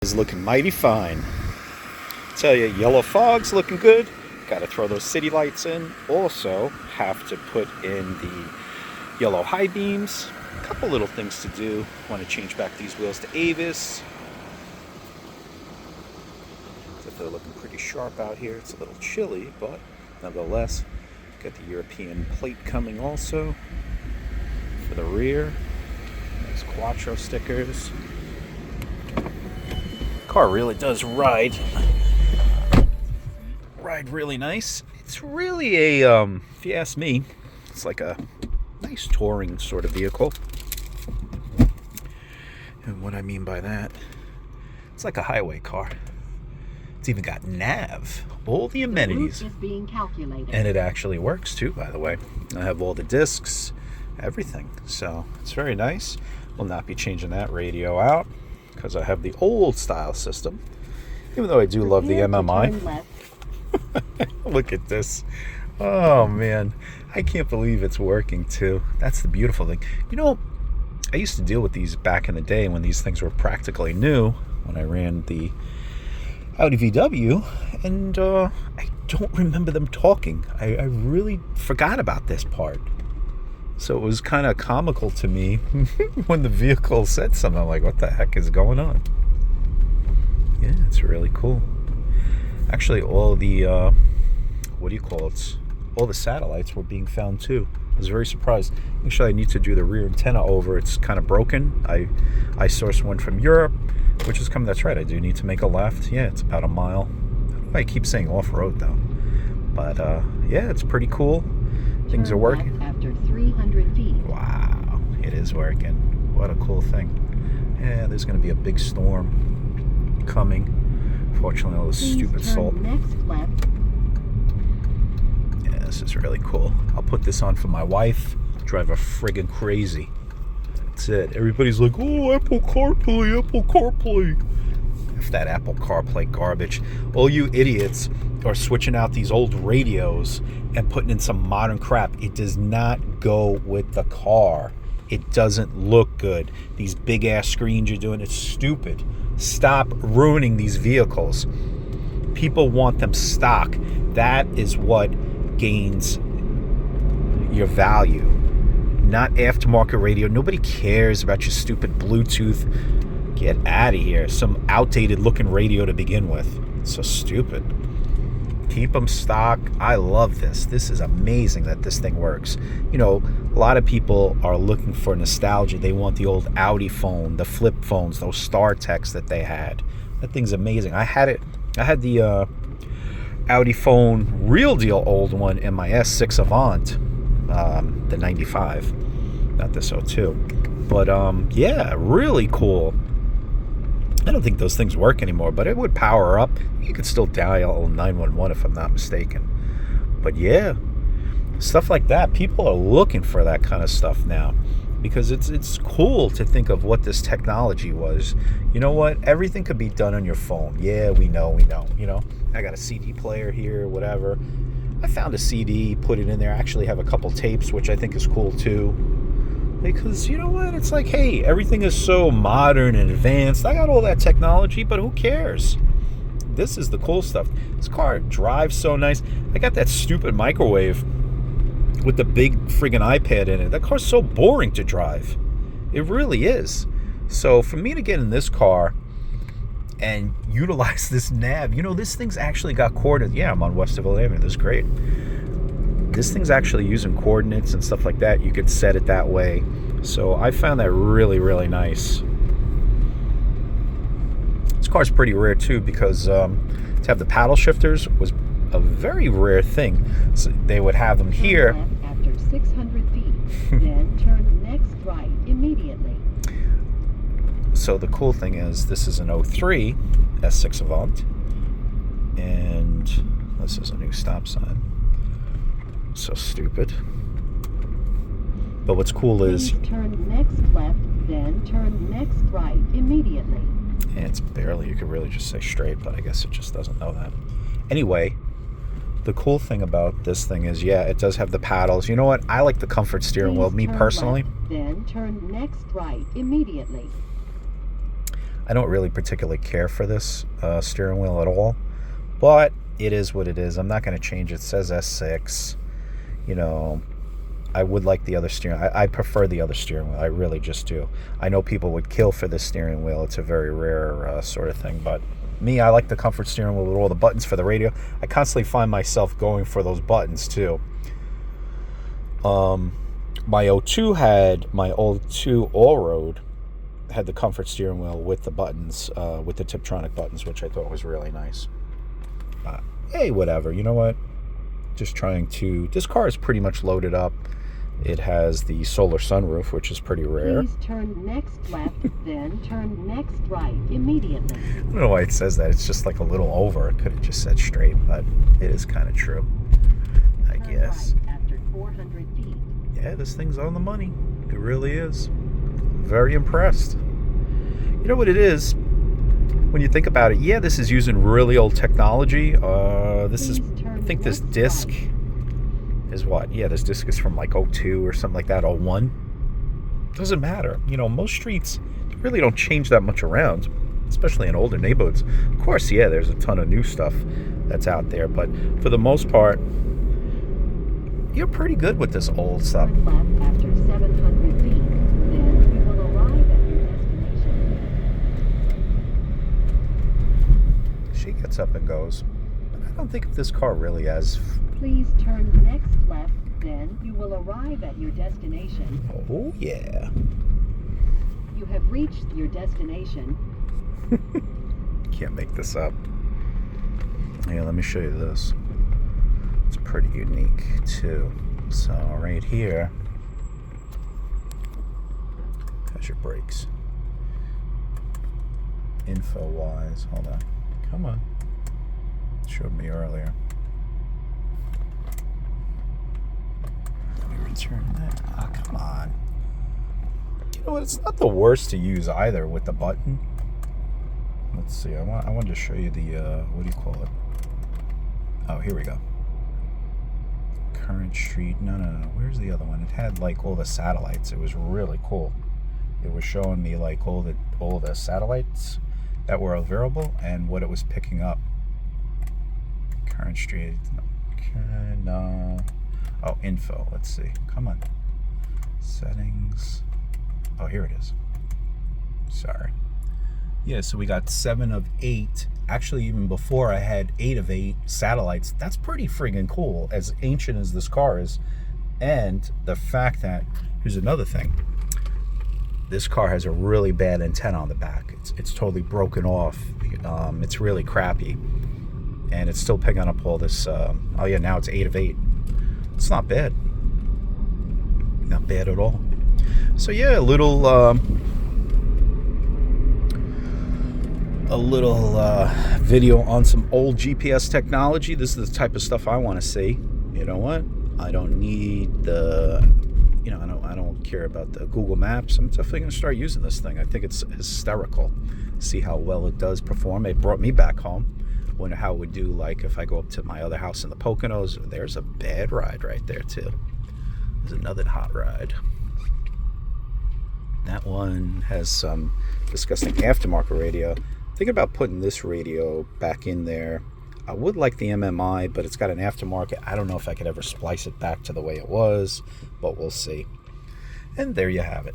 Is looking mighty fine. Tell you, yellow fog's looking good. Got to throw those city lights in. Also have to put in the yellow high beams. A couple little things to do. Want to change back these wheels to Avis. They're looking pretty sharp out here. It's a little chilly, but nevertheless, got the European plate coming also for the rear. Nice Quattro stickers. Car really does ride really nice. It's really a if you ask me, it's like a nice touring sort of vehicle. And what I mean by that, it's like a highway car. It's even got nav, all the amenities, is being calculated. And it actually works too, by the way. I have all the discs, everything, so it's very nice. Will not be changing that radio out because I have the old style system, even though I do love the MMI. Look at this. Oh man, I can't believe it's working too. That's the beautiful thing. You know, I used to deal with these back in the day when these things were practically new, when I ran the Audi VW, and I don't remember them talking. I really forgot about this part. So it was kind of comical to me when the vehicle said something. I'm like, what the heck is going on? Yeah, it's really cool. Actually, all the, what do you call it? All the satellites were being found too. I was very surprised. Actually, I need to do the rear antenna over. It's kind of broken. I sourced one from Europe, which is coming. That's right, I do need to make a left. Yeah, it's about a mile. I keep saying off-road though. But yeah, it's pretty cool. Things are working. After 300 feet. Wow, it is working. What a cool thing. Yeah, there's going to be a big storm coming. Fortunately, all this stupid salt. Next left. Yeah, this is really cool. I'll put this on for my wife. Drive her friggin' crazy. That's it. Everybody's like, oh, Apple CarPlay, Apple CarPlay. If that Apple CarPlay garbage. All you idiots are switching out these old radios and putting in some modern crap. It does not go with the car. It doesn't look good. These big ass screens you're doing, it's stupid. Stop ruining these vehicles. People want them stock. That is what gains your value. Not aftermarket radio. Nobody cares about your stupid Bluetooth. Get out of here. Some outdated looking radio to begin with. It's so stupid. Keep them stock. I love this. This is amazing that this thing works. You know, a lot of people are looking for nostalgia. They want the old Audi phone, the flip phones, those StarTechs that they had. That thing's amazing. I had it. I had the Audi phone, real deal old one, in my S6 Avant, the 95, not this 02. But yeah, really cool. I don't think those things work anymore, but it would power up. You could still dial 911 if I'm not mistaken. But yeah, stuff like that. People are looking for that kind of stuff now because it's cool to think of what this technology was. You know what? Everything could be done on your phone. Yeah, we know. You know, I got a CD player here, whatever. I found a CD, put it in there. I actually have a couple tapes, which I think is cool too. Because, you know what, it's like, hey, everything is so modern and advanced. I got all that technology, but who cares? This is the cool stuff. This car drives so nice. I got that stupid microwave with the big friggin' iPad in it. That car's so boring to drive. It really is. So for me to get in this car and utilize this nav, you know, this thing's actually got coordinates. Yeah, I'm on Westerville Avenue. This is great. This thing's actually using coordinates and stuff like that. You could set it that way. So I found that really, really nice. This car's pretty rare too because to have the paddle shifters was a very rare thing. So they would have them here. Turn left after 600 feet, then turn next right immediately. So the cool thing is this is an 03 S6 Avant. And this is a new stop sign. So stupid. But what's cool is turn next left, then turn next right immediately. And it's barely, you could really just say straight, but I guess it just doesn't know that. Anyway, the cool thing about this thing is, yeah, it does have the paddles. You know what? I like the comfort steering wheel, me personally. Left, then turn next right immediately. I don't really particularly care for this steering wheel at all, but it is what it is. I'm not going to change it. It says S6. You know, I would like the other steering. I prefer the other steering wheel. I really just do. I know people would kill for this steering wheel. It's a very rare sort of thing, but me, I like the comfort steering wheel with all the buttons for the radio. I constantly find myself going for those buttons too. My old 02 All-Road had the comfort steering wheel with the buttons, with the Tiptronic buttons, which I thought was really nice. Hey, whatever. You know what? Just trying to... This car is pretty much loaded up. It has the solar sunroof, which is pretty rare. Please turn next left, then turn next right immediately. I don't know why it says that. It's just like a little over. It could have just said straight, but it is kind of true, I guess. Right after 400 feet. Yeah, this thing's on the money. It really is. Very impressed. You know what it is? When you think about it, yeah, this is using really old technology. This is, I think this disc is what? Yeah, this disc is from like 02 or something like that, 01. Doesn't matter. You know, most streets really don't change that much around, especially in older neighborhoods. Of course, yeah, there's a ton of new stuff that's out there, but for the most part, you're pretty good with this old stuff. Turn left after 700 feet, then you will arrive at your destination. She gets up and goes. But I don't think if this car really has... Please turn next left, then you will arrive at your destination. Oh, yeah. You have reached your destination. Can't make this up. Yeah, let me show you this. It's pretty unique, too. So, right here, how's your brakes? Info-wise, hold on. Come on. It showed me earlier. Let me return that. Oh, come on. You know what? It's not the worst to use either with the button. Let's see. I wanted to show you the, what do you call it? Oh, here we go. Current Street. No. Where's the other one? It had like all the satellites. It was really cool. It was showing me like all the satellites that were available and what it was picking up. Current Street. No. Oh, info. Let's see. Come on. Settings. Oh, here it is. Sorry. Yeah, so we got 7 of 8. Actually, even before I had 8 of 8 satellites. That's pretty friggin' cool, as ancient as this car is. And the fact that, here's another thing. This car has a really bad antenna on the back. It's totally broken off. It's really crappy. And it's still picking up all this, oh yeah, now it's 8 of 8. It's not bad. Not bad at all. So yeah, a little video on some old GPS technology. This is the type of stuff I want to see. You know what? I don't need the, you know, I don't care about the Google Maps. I'm definitely going to start using this thing. I think it's hysterical. See how well it does perform. It brought me back home. Wonder how it would do, like, if I go up to my other house in the Poconos. There's a bad ride right there, too. There's another hot ride. That one has some disgusting aftermarket radio. Thinking about putting this radio back in there. I would like the MMI, but it's got an aftermarket. I don't know if I could ever splice it back to the way it was, but we'll see. And there you have it.